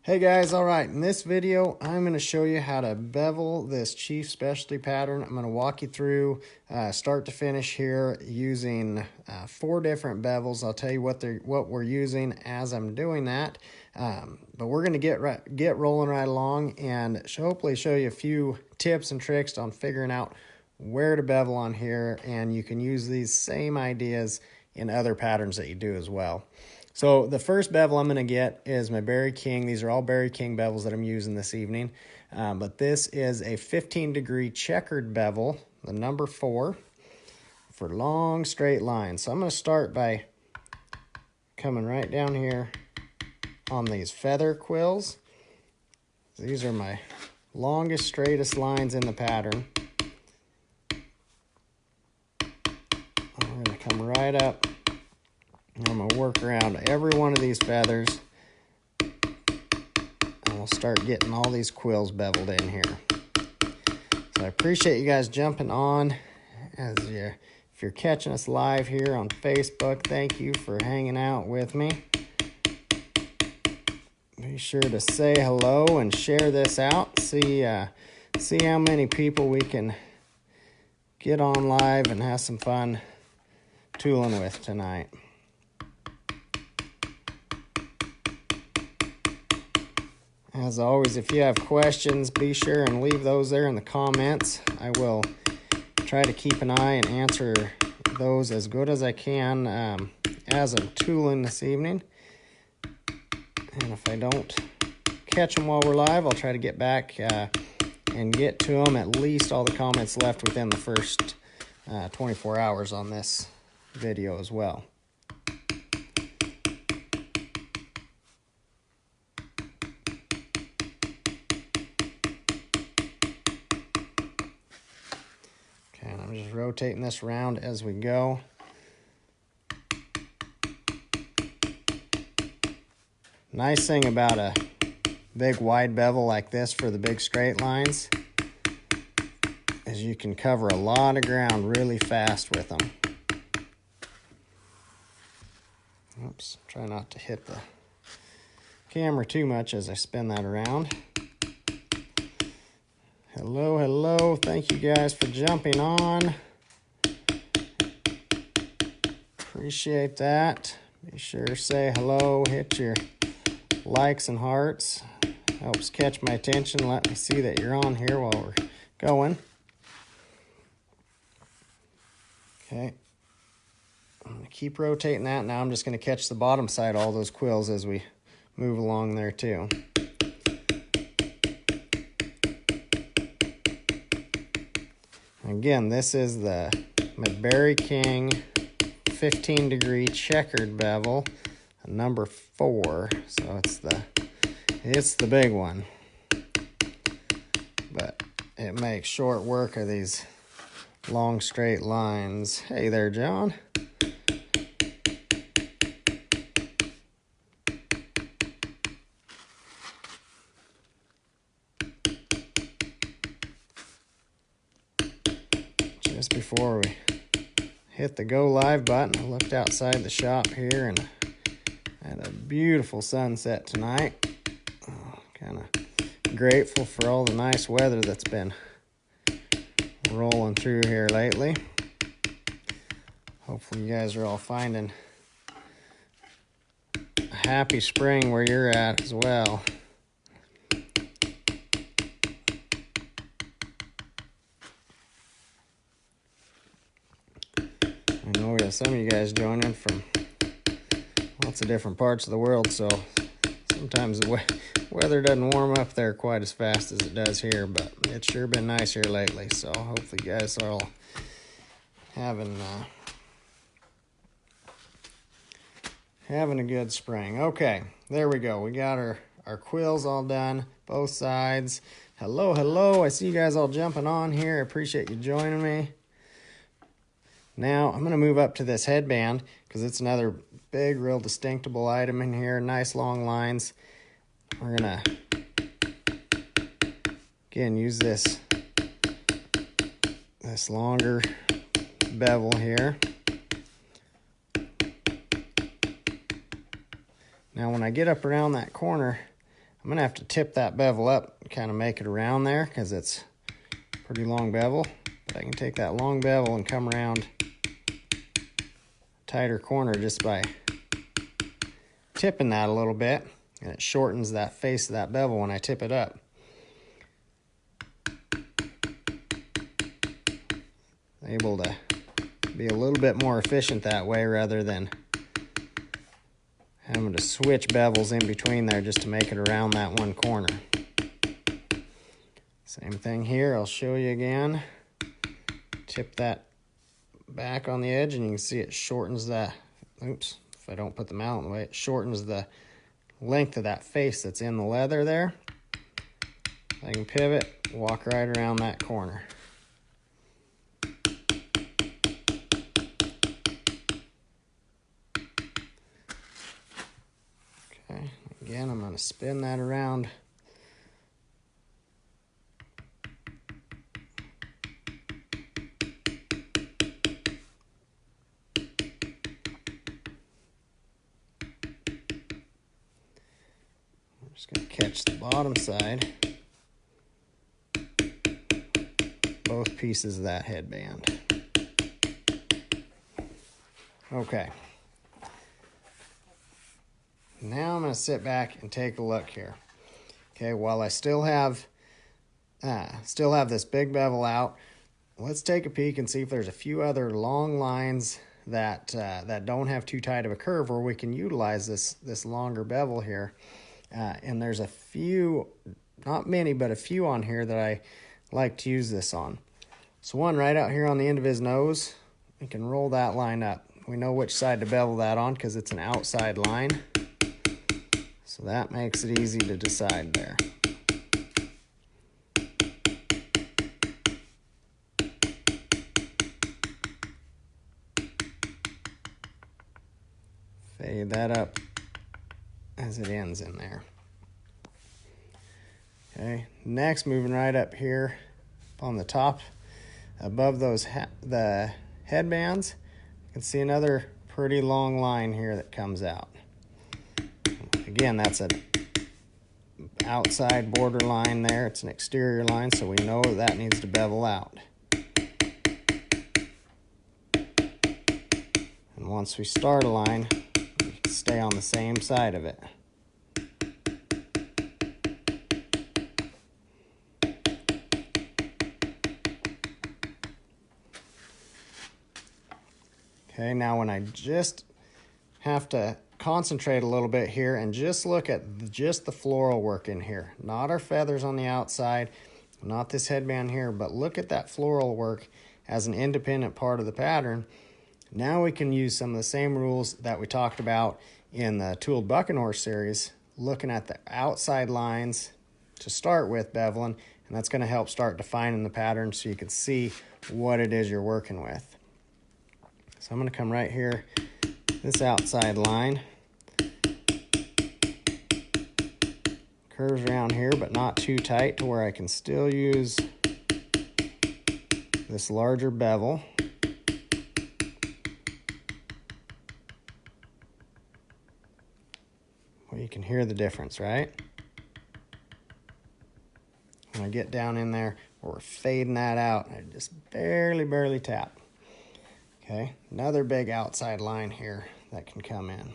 Hey guys, alright, in this video I'm going to show you how to bevel this Chief Specialty pattern. I'm going to walk you through start to finish here using 4 different bevels. I'll tell you what we're using as I'm doing that, but we're going to get rolling right along and hopefully show you a few tips and tricks on figuring out where to bevel on here, and you can use these same ideas in other patterns that you do as well. So the first bevel I'm going to get is my Berry King. These are all Berry King bevels that I'm using this evening. But this is a 15-degree checkered bevel, the number 4, for long straight lines. So I'm going to start by coming right down here on these feather quills. These are my longest, straightest lines in the pattern. I'm going to come right up. I'm going to work around every one of these feathers, and we'll start getting all these quills beveled in here. So I appreciate you guys jumping on. If you're catching us live here on Facebook, thank you for hanging out with me. Be sure to say hello and share this out. See how many people we can get on live and have some fun tooling with tonight. As always, if you have questions, be sure and leave those there in the comments. I will try to keep an eye and answer those as good as I can as I'm tooling this evening. And if I don't catch them while we're live, I'll try to get back and get to them, at least all the comments left within the first 24 hours on this video as well. I'm just rotating this around as we go. Nice thing about a big wide bevel like this for the big straight lines is you can cover a lot of ground really fast with them. Oops, try not to hit the camera too much as I spin that around. Hello, hello. Thank you guys for jumping on. Appreciate that. Be sure to say hello, hit your likes and hearts. Helps catch my attention. Let me see that you're on here while we're going. Okay. I'm going to keep rotating that. Now I'm just going to catch the bottom side of all those quills as we move along there too. Again, this is my Berry King 15-degree checkered bevel, number 4. So it's the big one. But it makes short work of these long straight lines. Hey there, John. Just before we hit the go live button, I looked outside the shop here and had a beautiful sunset tonight. Kind of grateful for all the nice weather that's been rolling through here lately. Hopefully you guys are all finding a happy spring where you're at as well. I know we have some of you guys joining from lots of different parts of the world, so sometimes the weather doesn't warm up there quite as fast as it does here, but it's sure been nice here lately, so hopefully you guys are all having a good spring. Okay, there we go. We got our quills all done, both sides. Hello, hello. I see you guys all jumping on here. I appreciate you joining me. Now, I'm going to move up to this headband because it's another big, real distinctable item in here. Nice long lines. We're going to, again, use this longer bevel here. Now, when I get up around that corner, I'm going to have to tip that bevel up and kind of make it around there because it's a pretty long bevel. But I can take that long bevel and come around a tighter corner just by tipping that a little bit, and it shortens that face of that bevel when I tip it up. Able to be a little bit more efficient that way rather than having to switch bevels in between there just to make it around that one corner. Same thing here, I'll show you again. Tip that back on the edge and you can see it shortens that, oops, if I don't put the mallet in the way, it shortens the length of that face that's in the leather there. I can pivot, walk right around that corner. Okay, again, I'm going to spin that around. Just going to catch the bottom side, both pieces of that headband. Okay. Now I'm going to sit back and take a look here. Okay, while I still have this big bevel out, let's take a peek and see if there's a few other long lines that don't have too tight of a curve where we can utilize this longer bevel here. And there's a few, not many, but a few on here that I like to use this on. So one right out here on the end of his nose, we can roll that line up. We know which side to bevel that on because it's an outside line. So that makes it easy to decide there. Fade that up as it ends in there. Okay, next moving right up here on the top above those the headbands, you can see another pretty long line here that comes out. Again, that's an outside border line there. It's an exterior line, so we know that needs to bevel out. And once we start a line, we can stay on the same side of it. Okay, now when I just have to concentrate a little bit here and just look at just the floral work in here, not our feathers on the outside, not this headband here, but look at that floral work as an independent part of the pattern. Now we can use some of the same rules that we talked about in the Tooled Bucking series, looking at the outside lines to start with beveling, and that's going to help start defining the pattern so you can see what it is you're working with. So I'm going to come right here, this outside line, curves around here but not too tight to where I can still use this larger bevel. Well, you can hear the difference, right? When I get down in there, we're fading that out, I just barely tap. Okay, another big outside line here that can come in.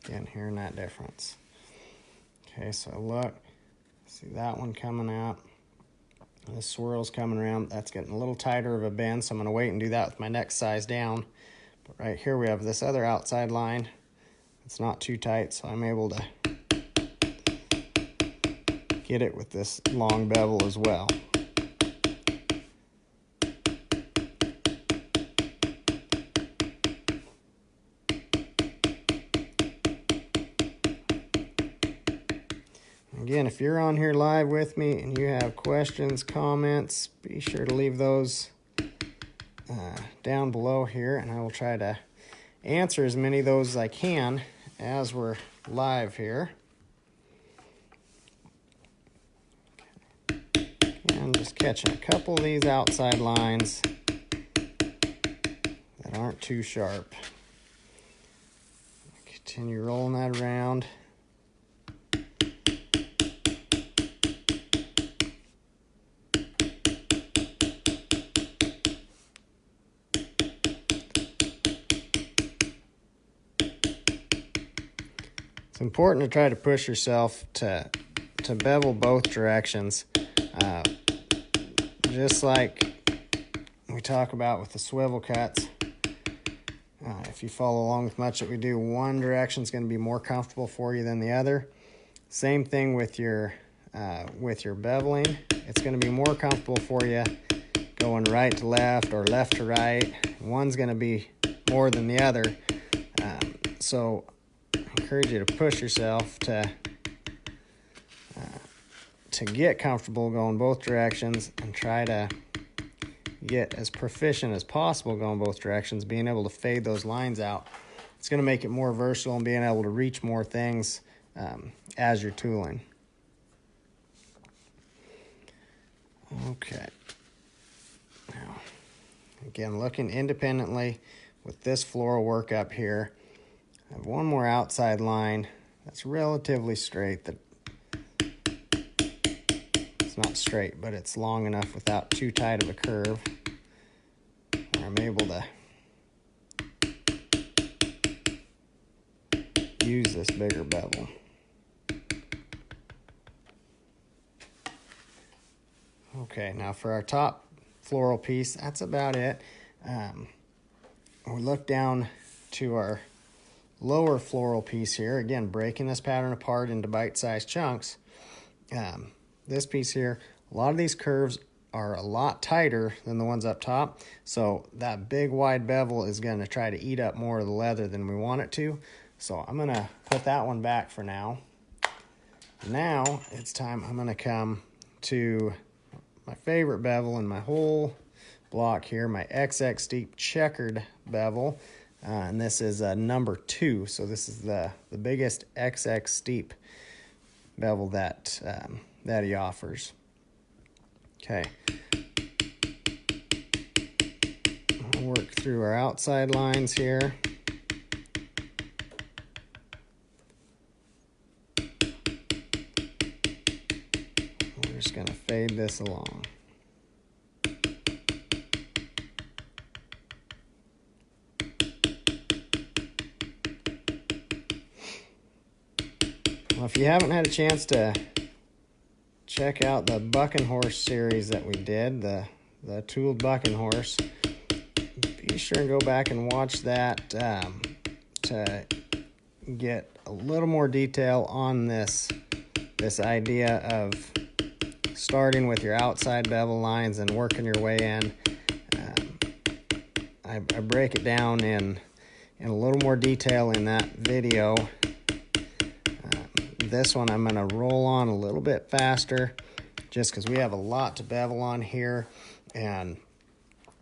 Again, hearing that difference. Okay, so look, see that one coming out. This swirl's coming around. That's getting a little tighter of a bend, so I'm going to wait and do that with my next size down. But right here we have this other outside line. It's not too tight, so I'm able to get it with this long bevel as well. Again, if you're on here live with me and you have questions, comments, be sure to leave those down below here, and I will try to answer as many of those as I can as we're live here. And just catching a couple of these outside lines that aren't too sharp. Continue rolling that around. It's important to try to push yourself to bevel both directions. Just like we talk about with the swivel cuts, if you follow along with much that we do, one direction is going to be more comfortable for you than the other. Same thing with your beveling. It's going to be more comfortable for you going right to left or left to right. One's going to be more than the other. So I encourage you to push yourself to get comfortable going both directions and try to get as proficient as possible going both directions, being able to fade those lines out. It's going to make it more versatile and being able to reach more things as you're tooling. Okay. Now, again, looking independently with this floral work up here, I have one more outside line that's relatively straight. It's not straight, but it's long enough without too tight of a curve where I'm able to use this bigger bevel. Okay, now for our top floral piece, that's about it. We look down to our lower floral piece here, again breaking this pattern apart into bite-sized chunks. This piece here, a lot of these curves are a lot tighter than the ones up top, so that big wide bevel is going to try to eat up more of the leather than we want it to. So I'm going to put that one back for now. Now it's time, I'm going to come to my favorite bevel in my whole block here, my XX Steep checkered bevel. And this is number 2, so this is the biggest XX Steep bevel that he offers. Okay, I'll work through our outside lines here. We're just going to fade this along. Well, if you haven't had a chance to check out the bucking horse series that we did, the tooled bucking horse, be sure and go back and watch that to get a little more detail on this idea of starting with your outside bevel lines and working your way in. I break it down in a little more detail in that video. This one I'm going to roll on a little bit faster just because we have a lot to bevel on here, and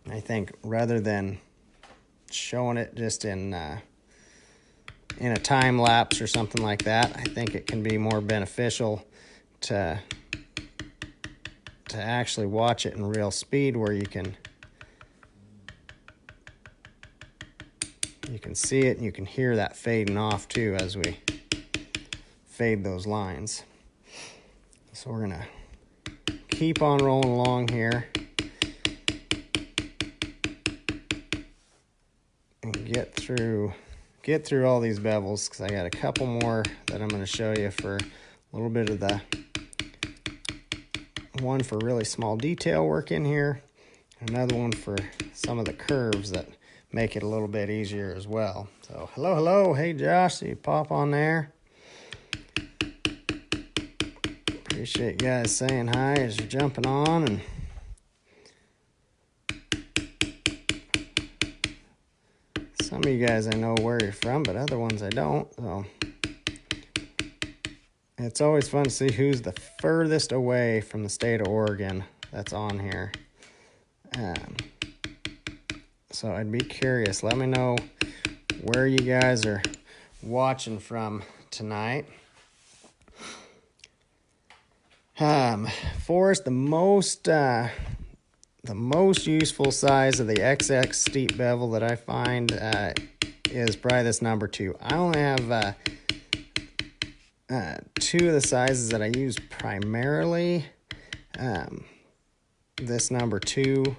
I think rather than showing it just in a time lapse or something like that, I think it can be more beneficial to actually watch it in real speed where you can see it and you can hear that fading off too as we fade those lines. So we're gonna keep on rolling along here and get through all these bevels, because I got a couple more that I'm going to show you for a little bit of the one for really small detail work in here, another one for some of the curves that make it a little bit easier as well. So hello, hey Josh, so you pop on there. Appreciate you guys saying hi as you're jumping on, and some of you guys I know where you're from, but other ones I don't. So it's always fun to see who's the furthest away from the state of Oregon that's on here. So I'd be curious. Let me know where you guys are watching from tonight. Forrest, the most useful size of the XX steep bevel that I find is probably this number 2. I only have 2 of the sizes that I use primarily. This number 2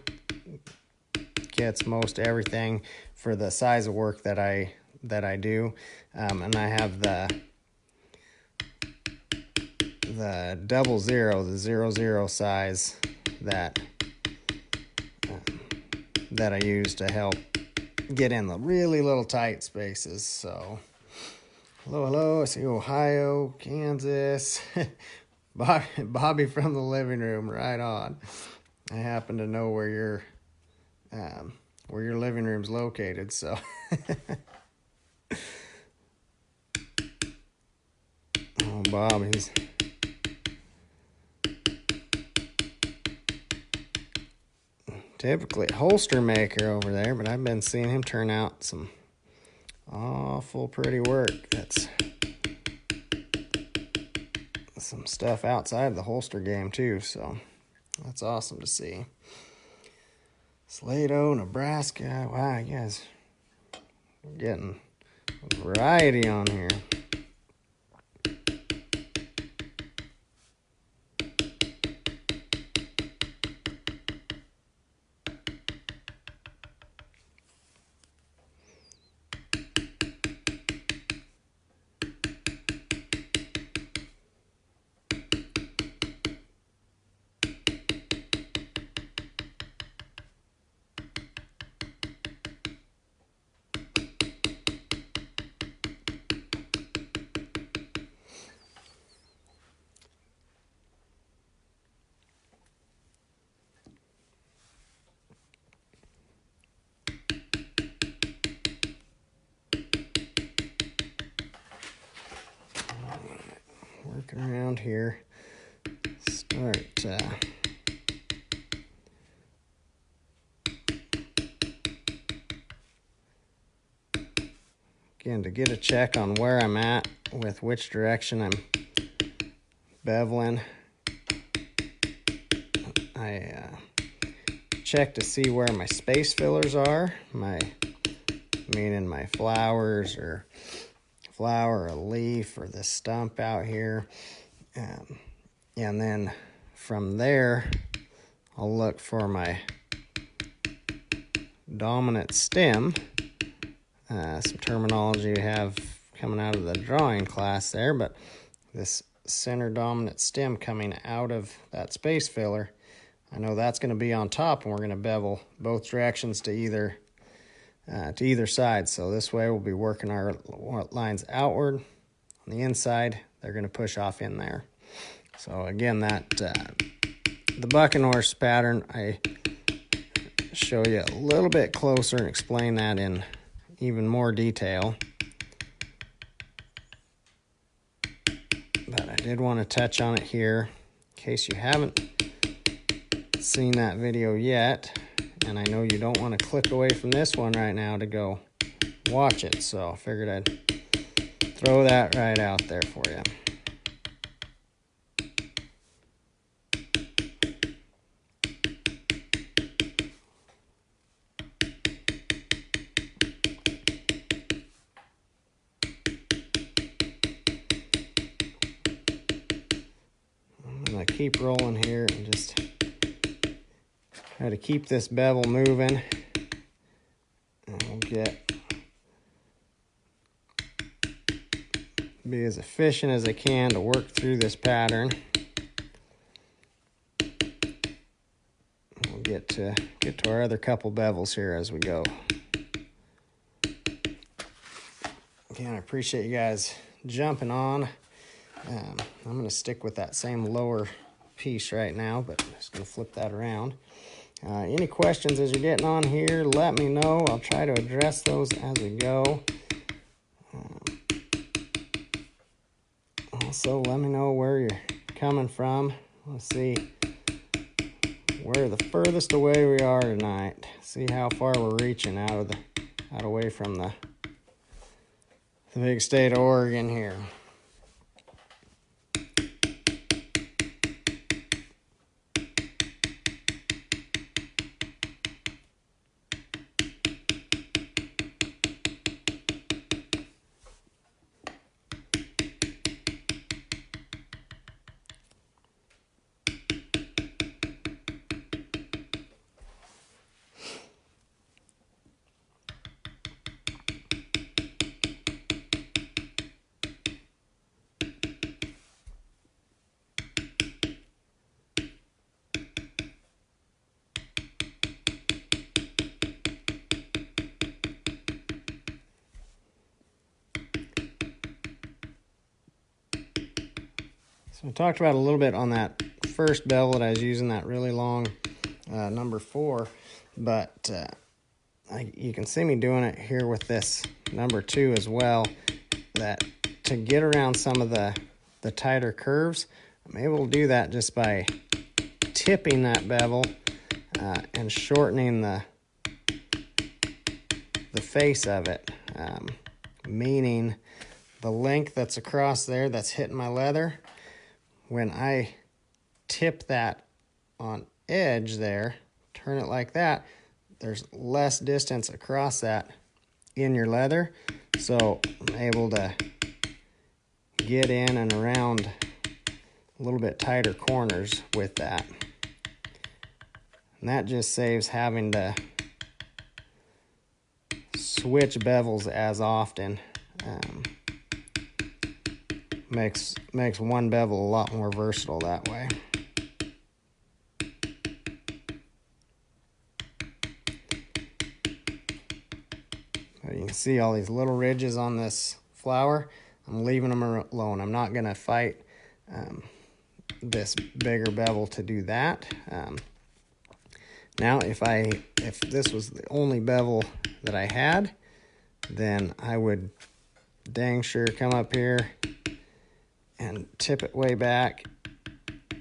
gets most everything for the size of work that I do, and I have the 00, the 00 size that I use to help get in the really little tight spaces. So hello, I see Ohio, Kansas. Bobby from the living room, right on. I happen to know where your living room's located, so oh, Bobby's typically a holster maker over there, but I've been seeing him turn out some awful pretty work. That's some stuff outside the holster game too, so that's awesome to see. Slato, Nebraska. Wow, you guys are getting a variety on here. Working around here, start again to get a check on where I'm at with which direction I'm beveling. I check to see where my space fillers are, meaning my flowers or flower or a leaf or the stump out here, and then from there I'll look for my dominant stem, some terminology we have coming out of the drawing class there, but this center dominant stem coming out of that space filler, I know that's going to be on top, and we're going to bevel both directions to either side. So this way we'll be working our lines outward. On the inside, they're going to push off in there. So again, that the bucking horse pattern, I show you a little bit closer and explain that in even more detail. But I did want to touch on it here in case you haven't seen that video yet. And I know you don't want to click away from this one right now to go watch it, so I figured I'd throw that right out there for you. I'm going to keep rolling here and just try to keep this bevel moving, and we'll be as efficient as I can to work through this pattern. We'll get to our other couple bevels here as we go. Again, I appreciate you guys jumping on. I'm going to stick with that same lower piece right now, but I'm just going to flip that around. Any questions as you're getting on here, let me know. I'll try to address those as we go. Also, let me know where you're coming from. Let's see we're the furthest away we are tonight. See how far we're reaching out away from the big state of Oregon here. So I talked about a little bit on that first bevel that I was using, that really long number 4, but you can see me doing it here with this number 2 as well, that to get around some of the tighter curves, I'm able to do that just by tipping that bevel and shortening the face of it, meaning the length that's across there that's hitting my leather. When I tip that on edge there, turn it like that, there's less distance across that in your leather, so I'm able to get in and around a little bit tighter corners with that. And that just saves having to switch bevels as often. Makes one bevel a lot more versatile that way. You can see all these little ridges on this flower. I'm leaving them alone. I'm not going to fight this bigger bevel to do that. Now, if this was the only bevel that I had, then I would dang sure come up here and tip it way back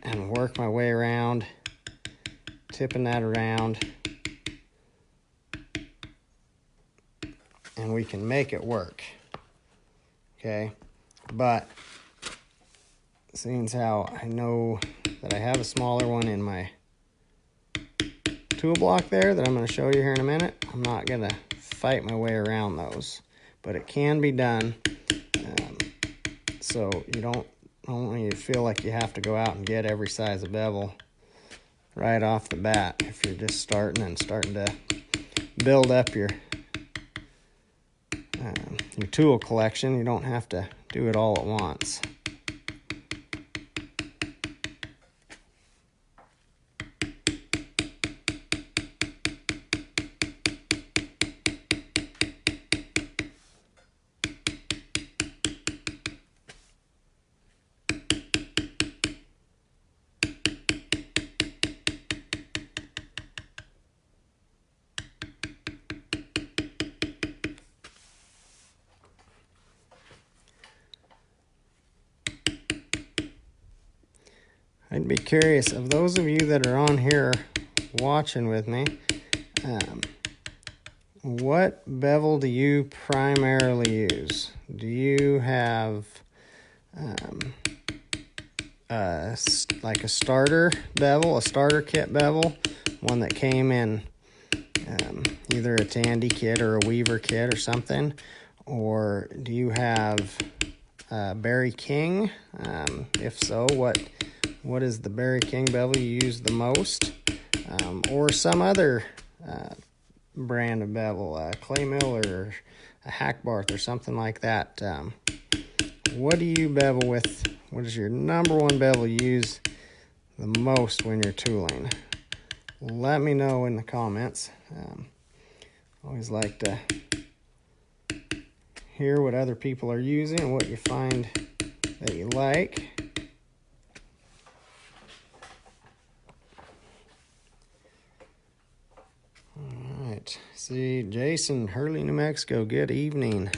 and work my way around, tipping that around, and we can make it work. Okay, but seeing as how I know that I have a smaller one in my tool block there that I'm going to show you here in a minute, I'm not going to fight my way around those, but it can be done. So you don't want you to feel like you have to go out and get every size of bevel right off the bat. If you're just starting to build up your tool collection, you don't have to do it all at once. I'd be curious, of those of you that are on here watching with me, what bevel do you primarily use? Do you have like a starter bevel, a starter kit bevel, one that came in either a Tandy kit or a Weaver kit or something? Or do you have Barry King? If so, what is the Barry King bevel you use the most? Or some other brand of bevel, Clay Miller, a Hackbarth, or something like that. What do you bevel with? What is your number one bevel you use the most when you're tooling? Let me know in the comments. Always like to hear what other people are using and what you find that you like. All right, see, Jason, Hurley, New Mexico, good evening.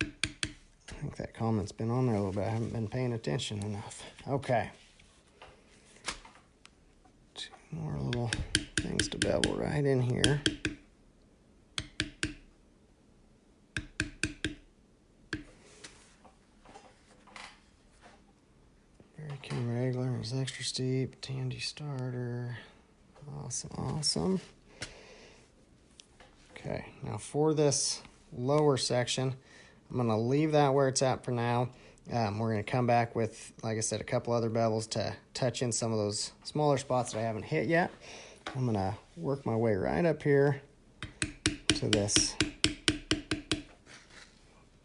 I think that comment's been on there a little bit. I haven't been paying attention enough. Okay. bevel right in here. American regular is extra steep, Tandy starter. Awesome, awesome. Okay, now for this lower section, I'm going to leave that where it's at for now. We're going to come back with, like I said, a couple other bevels to touch in some of those smaller spots that I haven't hit yet. I'm going to work my way right up here to this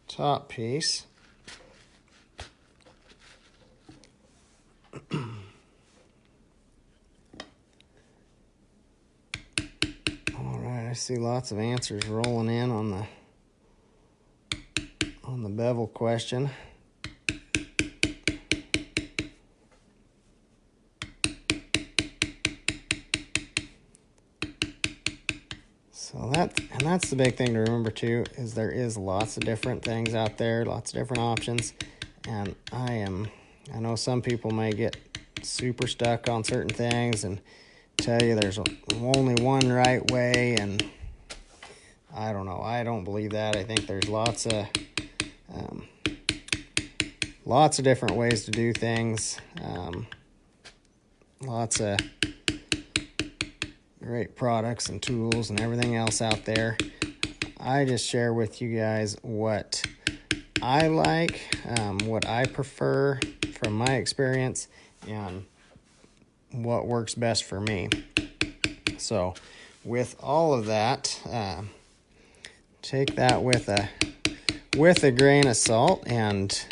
top piece. All right, I see lots of answers rolling in on the bevel question. So that's the big thing to remember too, is there is lots of different things out there, lots of different options, and I know some people may get super stuck on certain things and tell you there's only one right way, and I don't know. I don't believe that. I think there's lots of different ways to do things. Lots of great products and tools and everything else out there. I just share with you guys what I like, what I prefer from my experience, and what works best for me. So with all of that, take that with a grain of salt, and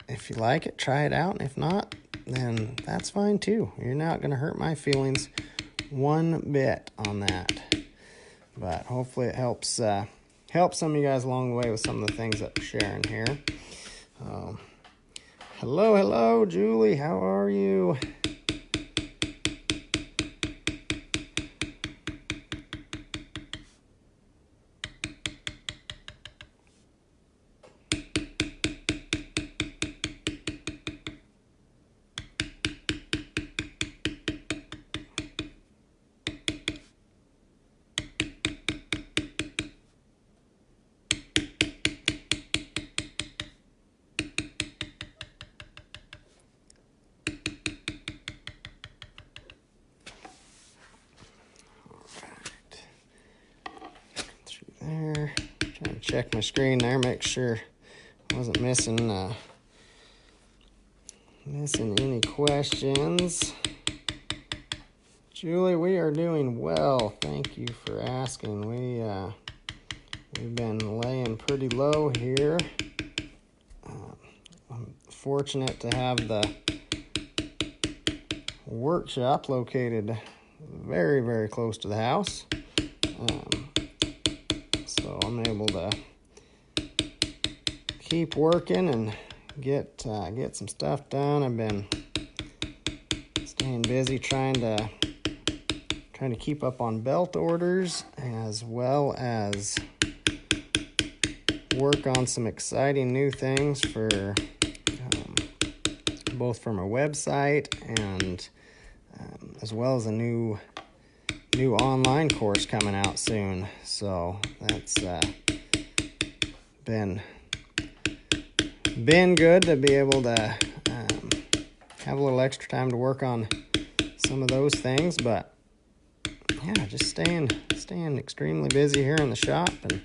if you like it, try it out, and if not, then that's fine too. You're not going to hurt my feelings one bit on that. But hopefully it helps some of you guys along the way with some of the things that we're sharing here. Hello, Julie. How are you? There, trying to check my screen there, make sure I wasn't missing any questions. Julie, we are doing well. Thank you for asking. We've been laying pretty low here. I'm fortunate to have the workshop located very, very close to the house. So I'm able to keep working and get some stuff done. I've been staying busy trying to keep up on belt orders, as well as work on some exciting new things for both from our website and as well as a new online course coming out soon. So that's been good to be able to have a little extra time to work on some of those things. But yeah, just staying extremely busy here in the shop, and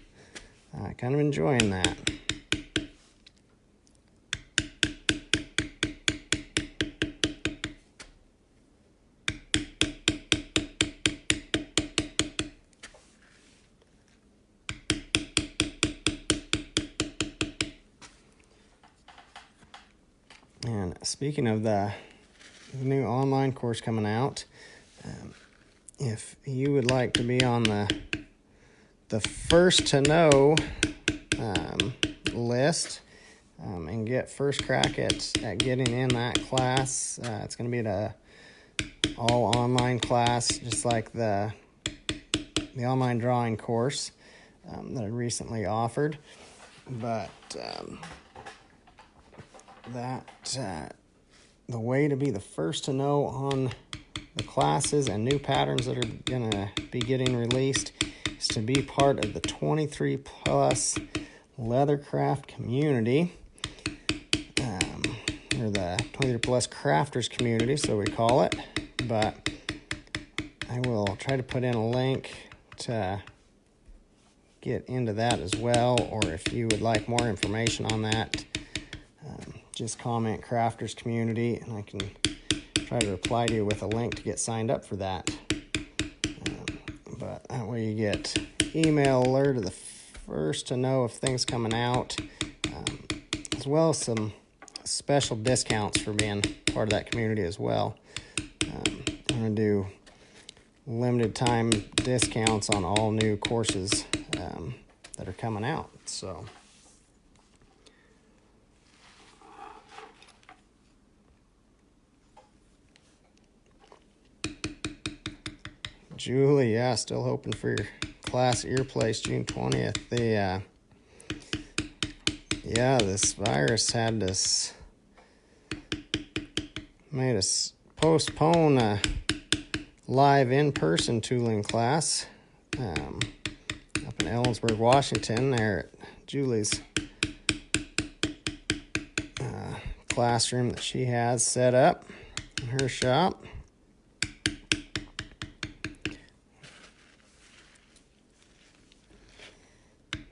kind of enjoying that. And speaking of the new online course coming out, if you would like to be on the first to know list and get first crack at getting in that class, it's going to be an all online class, just like the online drawing course that I recently offered. But the way to be the first to know on the classes and new patterns that are going to be getting released is to be part of the 23 plus leathercraft community, or the 23 plus crafters community, so we call it. But I will try to put in a link to get into that as well, or if you would like more information on that, just comment crafters community and I can try to reply to you with a link to get signed up for that. But that way you get email alert of the first to know of things coming out, as well as some special discounts for being part of that community as well. I'm going to do limited time discounts on all new courses that are coming out. So Julie, yeah, still hoping for your class at your place June 20th. This virus had us, made us postpone a live in-person tooling class up in Ellensburg, Washington, there at Julie's classroom that she has set up in her shop.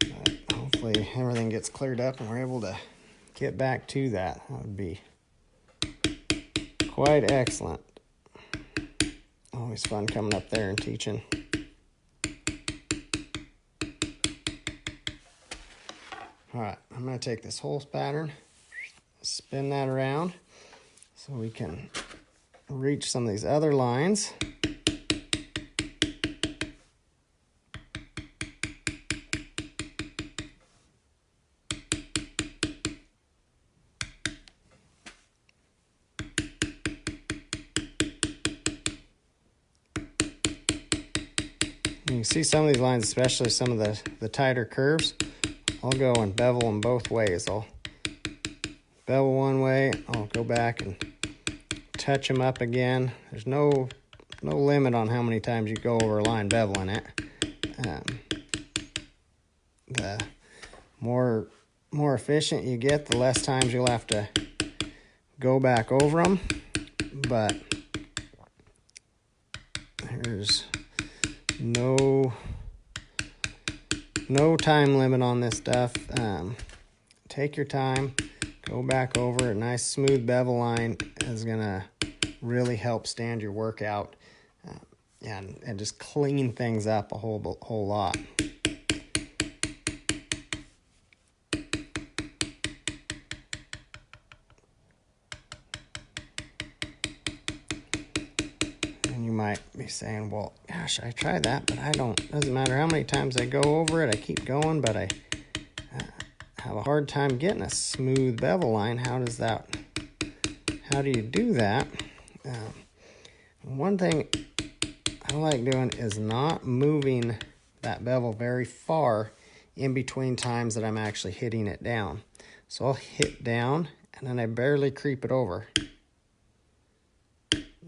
But hopefully everything gets cleared up and we're able to get back to that. That would be quite excellent. Always fun coming up there and teaching. All right, I'm going to take this whole pattern, spin that around so we can reach some of these other lines. You can see some of these lines, especially some of the tighter curves. I'll go and bevel them both ways. I'll bevel one way, I'll go back and touch them up again. There's no limit on how many times you go over a line beveling it. The more efficient you get, the less times you'll have to go back over them. But there's no time limit on this stuff. Take your time, go back over. A nice smooth bevel line is gonna really help stand your work out, and just clean things up a whole lot. Might be saying, well, gosh, I tried that, but doesn't matter how many times I go over it, I keep going, but I have a hard time getting a smooth bevel line. How do you do that? One thing I like doing is not moving that bevel very far in between times that I'm actually hitting it down. So I'll hit down and then I barely creep it over.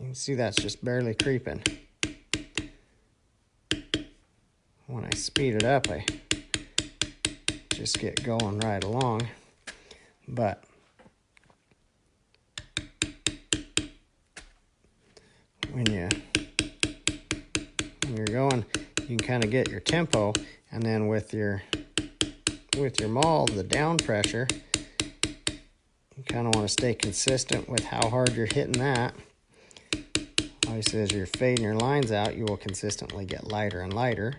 You can see that's just barely creeping. When I speed it up, I just get going right along. But when you're going, you can kind of get your tempo, and then with your maul, the down pressure, you kind of want to stay consistent with how hard you're hitting that. Obviously, as you're fading your lines out, you will consistently get lighter and lighter,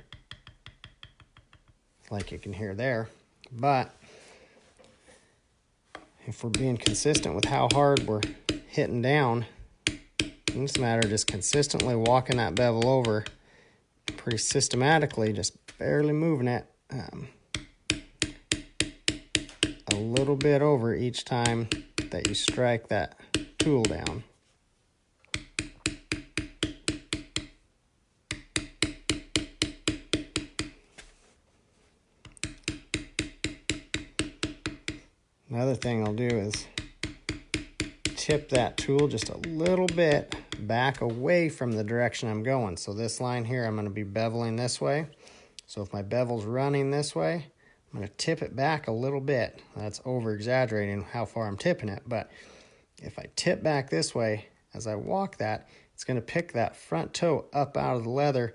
like you can hear there. But if we're being consistent with how hard we're hitting down, it's a matter of just consistently walking that bevel over pretty systematically, just barely moving it a little bit over each time that you strike that tool down. Another thing I'll do is tip that tool just a little bit back away from the direction I'm going. So this line here, I'm going to be beveling this way. So if my bevel's running this way, I'm going to tip it back a little bit. That's over-exaggerating how far I'm tipping it, but if I tip back this way, as I walk that, it's going to pick that front toe up out of the leather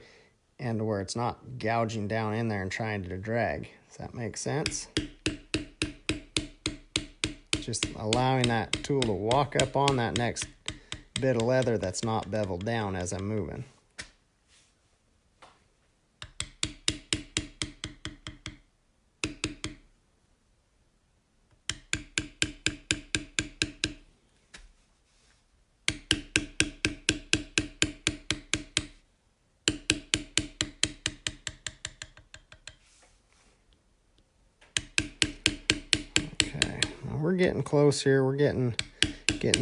and where it's not gouging down in there and trying to drag. Does that make sense? Just allowing that tool to walk up on that next bit of leather that's not beveled down as I'm moving. We're getting close here. We're getting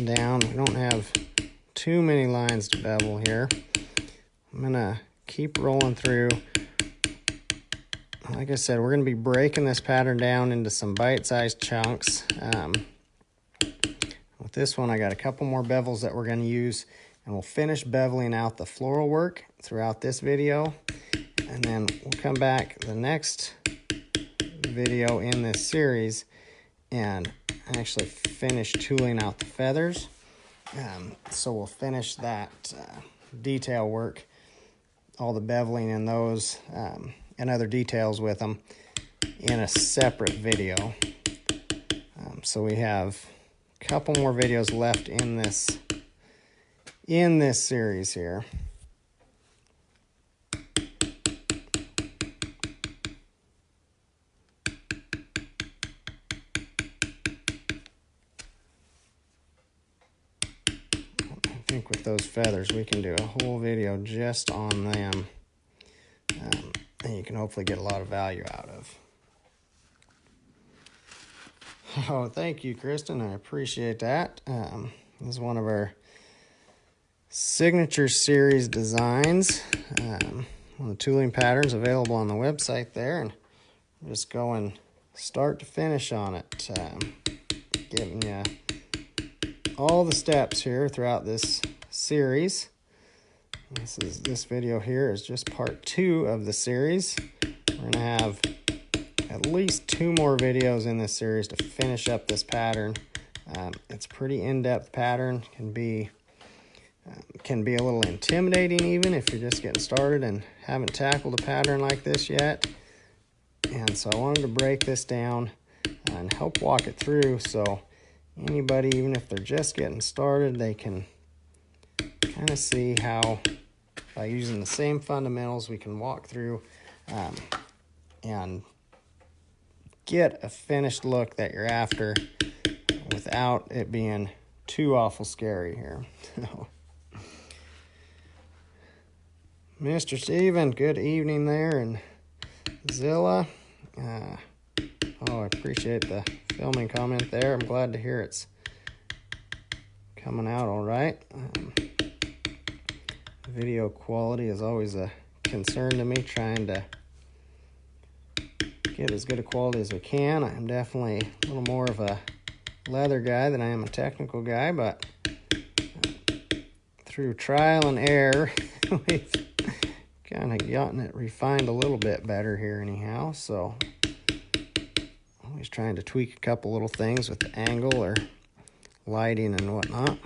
down. We don't have too many lines to bevel here. I'm gonna keep rolling through. Like I said, we're gonna be breaking this pattern down into some bite-sized chunks. With this one, I got a couple more bevels that we're gonna use, and we'll finish beveling out the floral work throughout this video, and then we'll come back the next video in this series and actually finish tooling out the feathers. So we'll finish that detail work, all the beveling in those and other details with them in a separate video. So we have a couple more videos left in this series here. I think with those feathers we can do a whole video just on them, and you can hopefully get a lot of value out of. Oh, thank you, Kristen. I appreciate that. This is one of our signature series designs. One of the tooling patterns available on the website there, and I'm just going start to finish on it, giving you all the steps here throughout this series. This video here is just part 2 of the series. We're gonna have at least 2 more videos in this series to finish up this pattern. It's a pretty in-depth pattern. Can be a little intimidating even if you're just getting started and haven't tackled a pattern like this yet. And so I wanted to break this down and help walk it through, so anybody, even if they're just getting started, they can kind of see how, by using the same fundamentals, we can walk through and get a finished look that you're after without it being too awful scary here. Mr. Steven, good evening there, and Zilla. I appreciate the filming comment there. I'm glad to hear it's coming out all right. Video quality is always a concern to me, trying to get as good a quality as we can. I'm definitely a little more of a leather guy than I am a technical guy, but through trial and error, we've kind of gotten it refined a little bit better here anyhow, so always trying to tweak a couple little things with the angle or lighting and whatnot.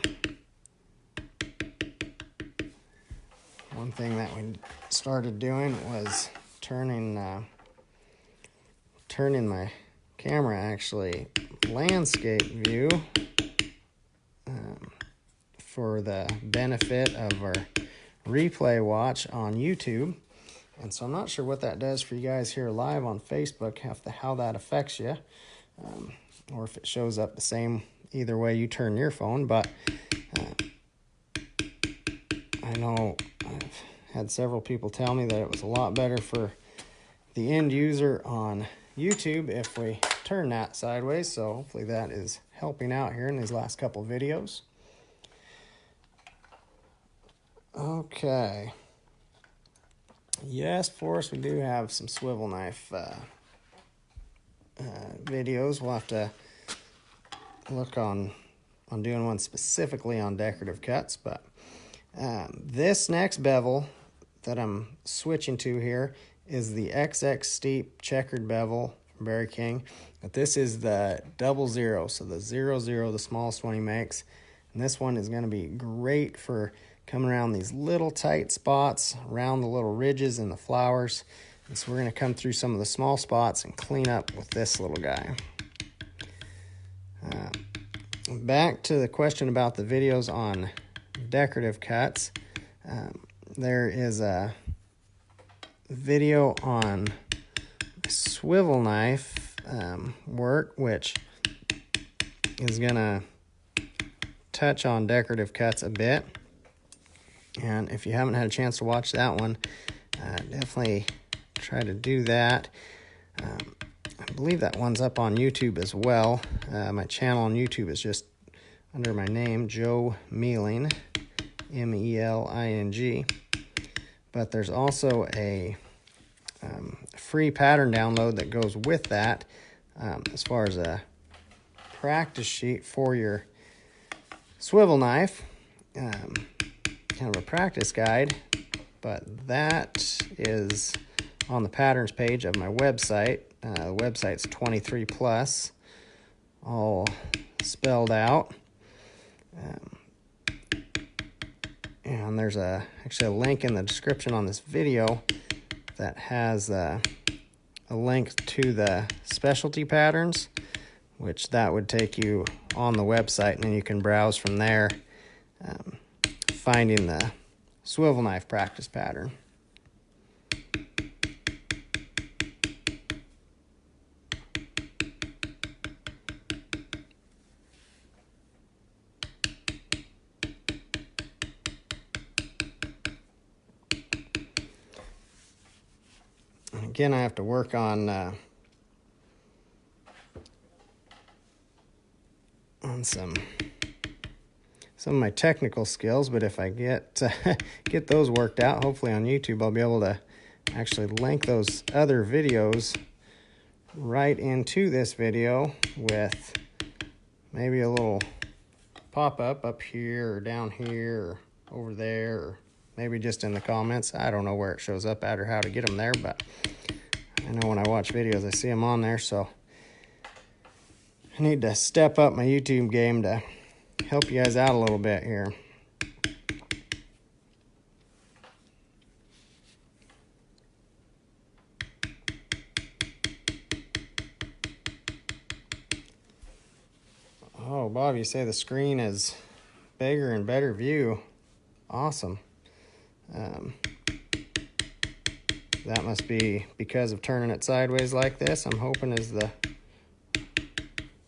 One thing that we started doing was turning my camera actually landscape view for the benefit of our replay watch on YouTube. And so I'm not sure what that does for you guys here live on Facebook, how that affects you, or if it shows up the same either way you turn your phone. But I know I've had several people tell me that it was a lot better for the end user on YouTube if we turn that sideways, so hopefully that is helping out here in these last couple of videos. Okay. Yes, Forrest, we do have some swivel knife videos. We'll have to look on doing one specifically on decorative cuts, but This next bevel that I'm switching to here is the XX Steep Checkered Bevel from Berry King. But this is the 00, so the 00, the smallest one he makes. And this one is going to be great for coming around these little tight spots, around the little ridges and the flowers. And so we're going to come through some of the small spots and clean up with this little guy. Back to the question about the videos on decorative cuts. There is a video on swivel knife work, which is going to touch on decorative cuts a bit. And if you haven't had a chance to watch that one, definitely try to do that. I believe that one's up on YouTube as well. My channel on YouTube is just under my name, Joe Mealing, M-E-L-I-N-G. But there's also a free pattern download that goes with that, as far as a practice sheet for your swivel knife, kind of a practice guide. But that is on the patterns page of my website. The website's 23 plus, all spelled out. And there's actually a link in the description on this video that has a link to the specialty patterns, which that would take you on the website, and then you can browse from there, finding the swivel knife practice pattern. Again, I have to work on some of my technical skills, but if I get those worked out, hopefully on YouTube, I'll be able to actually link those other videos right into this video with maybe a little pop-up up here or down here or over there, or maybe just in the comments. I don't know where it shows up at or how to get them there, but I know when I watch videos, I see them on there, so I need to step up my YouTube game to help you guys out a little bit here. Oh, Bob, you say the screen is bigger and better view. Awesome. That must be because of turning it sideways like this, I'm hoping, is the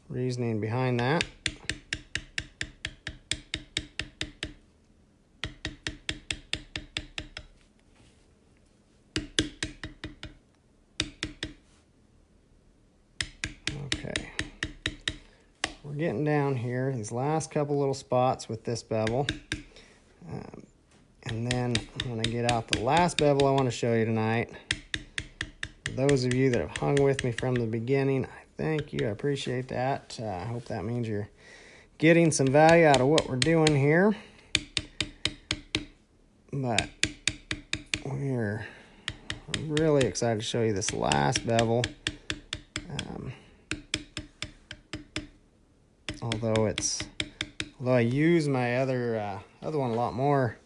reasoning behind that. Okay. We're getting down here, these last couple little spots with this bevel. And then I'm going to get out the last bevel I want to show you tonight. Those of you that have hung with me from the beginning, I thank you. I appreciate that. I hope that means you're getting some value out of what we're doing here. But we're really excited to show you this last bevel. Although I use my other one a lot more,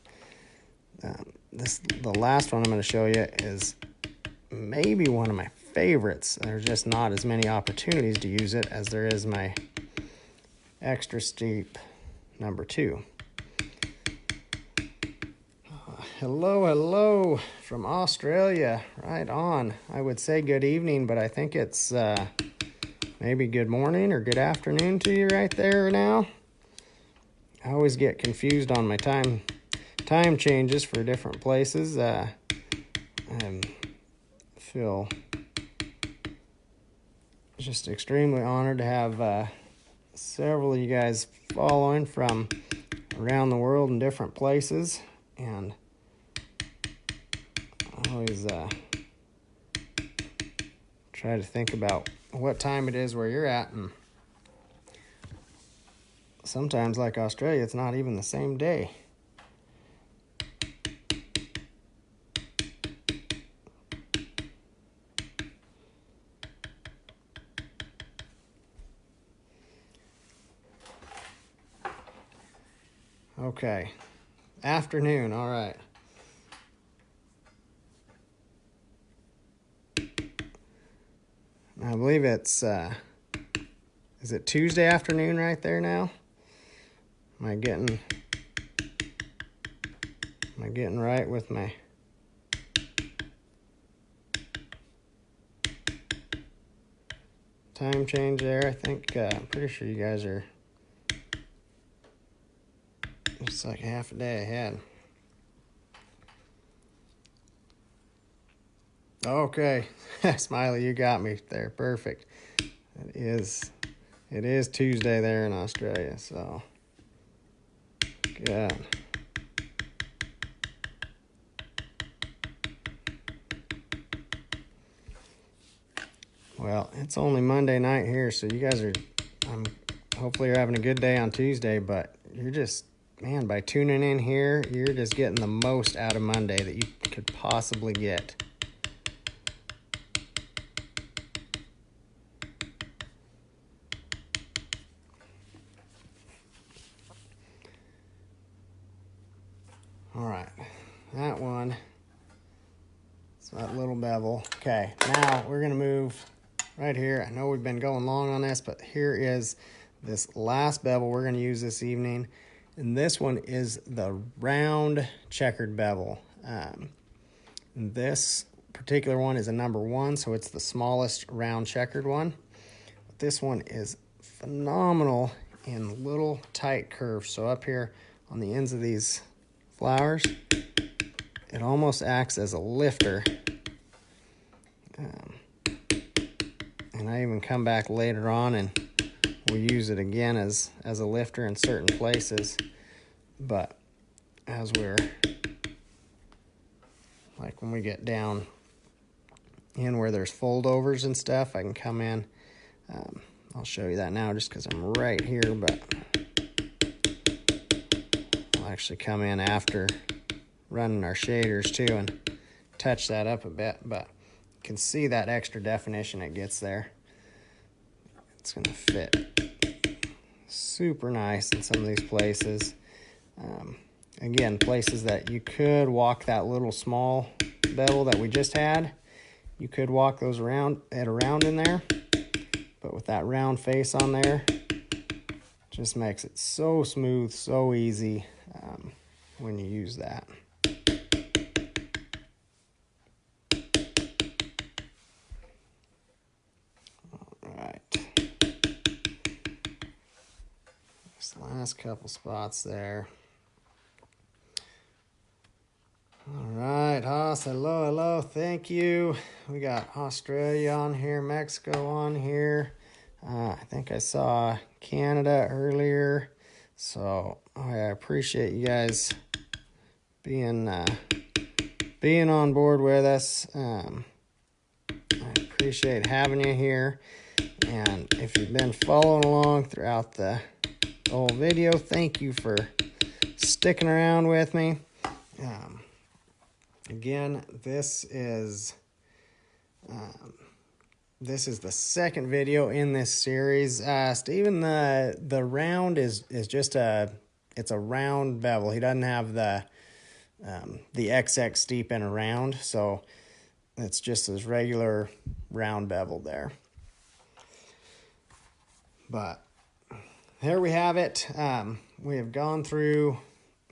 the last one I'm going to show you is maybe one of my favorites. There's just not as many opportunities to use it as there is my extra steep number 2. Hello from Australia. Right on. I would say good evening, but I think it's maybe good morning or good afternoon to you right there now. I always get confused on my time changes for different places. I feel just extremely honored to have several of you guys following from around the world in different places, and I always try to think about what time it is where you're at, and sometimes, like Australia, it's not even the same day. Okay. Afternoon, all right. I believe it's, is it Tuesday afternoon right there now? Am I getting right with my... time change there? I think, I'm pretty sure you guys are just like half a day ahead. Okay, Smiley, you got me there. Perfect. It is Tuesday there in Australia, so good. Well, it's only Monday night here, so you guys are, hopefully you're having a good day on Tuesday, but you're just, man, by tuning in here, you're just getting the most out of Monday that you could possibly get. All right, that one, so that little bevel. Okay, now we're gonna move right here. I know we've been going long on this, but here is this last bevel we're gonna use this evening. And this one is the round checkered bevel. This particular one is a number 1, so it's the smallest round checkered one. But this one is phenomenal in little tight curves. So up here on the ends of these flowers, it almost acts as a lifter. And I even come back later on and we'll use it again as a lifter in certain places. But as we're, like when we get down in where there's foldovers and stuff, I can come in. I'll show you that now just because I'm right here, but I'll actually come in after running our shaders too and touch that up a bit, but you can see that extra definition it gets there. It's going to fit super nice in some of these places. Again, places that you could walk that little small bevel that we just had, you could walk those around in there, but with that round face on there, just makes it so smooth, so easy when you use that. All right. This last couple spots there. All right, Haas, hello, thank you. We got Australia on here, Mexico on here. I think I saw Canada earlier. So I appreciate you guys being on board with us. I appreciate having you here. And if you've been following along throughout the whole video, thank you for sticking around with me. Again, this is the second video in this series. Steven, the round is just it's a round bevel. He doesn't have the XX steep in a round, so it's just his regular round bevel there. But there we have it. We have gone through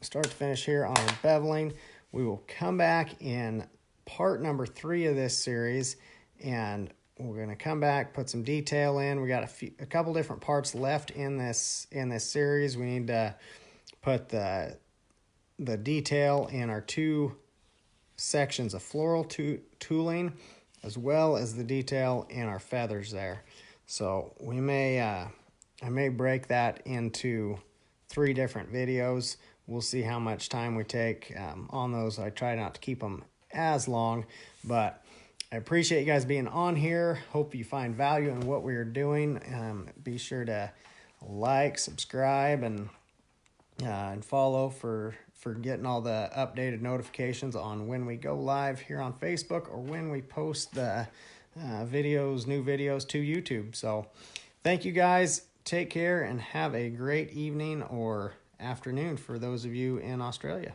start to finish here on our beveling. We will come back in part number 3 of this series, and we're going to come back, put some detail in. We got a couple different parts left in this series. We need to put the detail in our 2 sections of floral tooling, as well as the detail in our feathers there. So we may I may break that into 3 different videos. We'll see how much time we take on those. I try not to keep them as long, but I appreciate you guys being on here. Hope you find value in what we are doing. Be sure to like, subscribe, and follow for getting all the updated notifications on when we go live here on Facebook or when we post the new videos to YouTube. So thank you guys. Take care and have a great evening or afternoon for those of you in Australia.